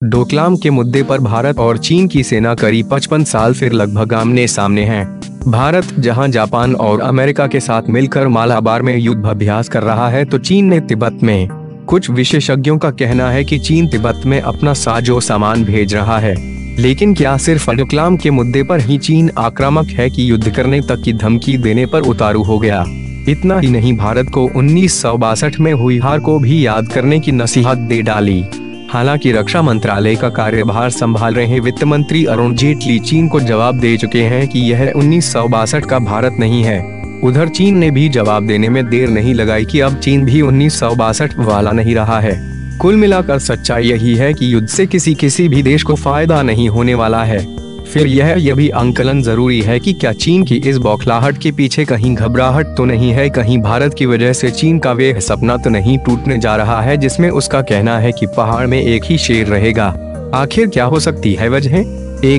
डोकलाम के मुद्दे पर भारत और चीन की सेना करीब 55 साल फिर लगभग आमने सामने हैं। भारत जहां जापान और अमेरिका के साथ मिलकर मालाबार में युद्ध अभ्यास कर रहा है, तो चीन ने तिब्बत में। कुछ विशेषज्ञों का कहना है कि चीन तिब्बत में अपना साजो सामान भेज रहा है। लेकिन क्या सिर्फ डोकलाम के मुद्दे पर ही चीन आक्रामक है कि युद्ध करने तक की धमकी देने पर उतारू हो गया? इतना ही नहीं, भारत को 1962 में हुई हार को भी याद करने की नसीहत दे डाली। हालांकि रक्षा मंत्रालय का कार्यभार संभाल रहे वित्त मंत्री अरुण जेटली चीन को जवाब दे चुके हैं कि यह 1962 का भारत नहीं है। उधर चीन ने भी जवाब देने में देर नहीं लगाई कि अब चीन भी 1962 वाला नहीं रहा है। कुल मिलाकर सच्चाई यही है कि युद्ध से किसी भी देश को फायदा नहीं होने वाला है। फिर यह भी आंकलन जरूरी है कि क्या चीन की इस बौखलाहट के पीछे कहीं घबराहट तो नहीं है, कहीं भारत की वजह से चीन का वे सपना तो नहीं टूटने जा रहा है जिसमें उसका कहना है कि पहाड़ में एक ही शेर रहेगा। आखिर क्या हो सकती है वजह?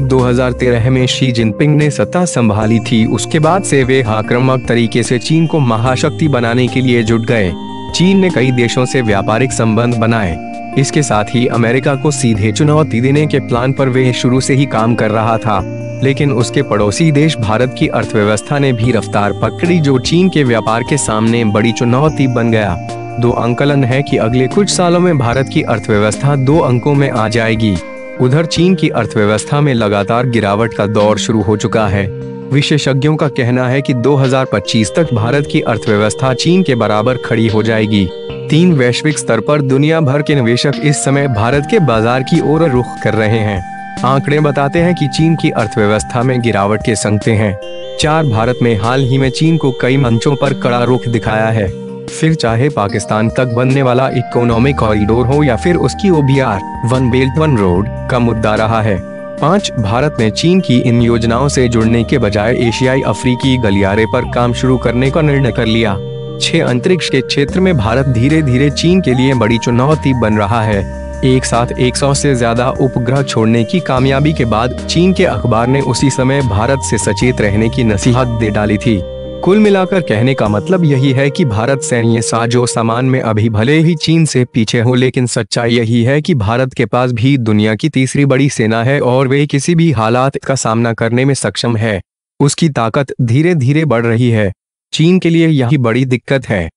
2013 में शी जिनपिंग ने सत्ता संभाली थी, उसके बाद से वे आक्रामक तरीके से चीन को महाशक्ति बनाने के लिए जुट गए। चीन ने कई देशों से व्यापारिक संबंध बनाए। इसके साथ ही अमेरिका को सीधे चुनौती देने के प्लान पर वे शुरू से ही काम कर रहा था। लेकिन उसके पड़ोसी देश भारत की अर्थव्यवस्था ने भी रफ्तार पकड़ी, जो चीन के व्यापार के सामने बड़ी चुनौती बन गया। दो आंकलन है कि अगले कुछ सालों में भारत की अर्थव्यवस्था 2 अंकों में आ जाएगी। उधर चीन की अर्थव्यवस्था में लगातार गिरावट का दौर शुरू हो चुका है। विशेषज्ञों का कहना है कि 2025 तक भारत की अर्थव्यवस्था चीन के बराबर खड़ी हो जाएगी। 3 वैश्विक स्तर पर दुनिया भर के निवेशक इस समय भारत के बाजार की ओर रुख कर रहे हैं। आंकड़े बताते हैं कि चीन की अर्थव्यवस्था में गिरावट के संकेत हैं। 4 भारत में हाल ही में चीन को कई मंचों पर कड़ा रुख दिखाया है। फिर चाहे पाकिस्तान तक बनने वाला इकोनॉमिक कॉरिडोर हो या फिर उसकी OBR one belt one road का मुद्दा रहा है। 5 भारत ने चीन की इन योजनाओं से जुड़ने के बजाय एशियाई अफ्रीकी गलियारे पर काम शुरू करने का निर्णय कर लिया। 6 अंतरिक्ष के क्षेत्र में भारत धीरे धीरे चीन के लिए बड़ी चुनौती बन रहा है। एक साथ 100 से ज्यादा उपग्रह छोड़ने की कामयाबी के बाद चीन के अखबार ने उसी समय भारत से सचेत रहने की नसीहत दे डाली थी। कुल मिलाकर कहने का मतलब यही है कि भारत सैन्य साजो सामान में अभी भले ही चीन से पीछे हो, लेकिन सच्चाई यही है कि भारत के पास भी दुनिया की तीसरी बड़ी सेना है और वे किसी भी हालात का सामना करने में सक्षम है। उसकी ताकत धीरे धीरे बढ़ रही है। चीन के लिए यही बड़ी दिक्कत है।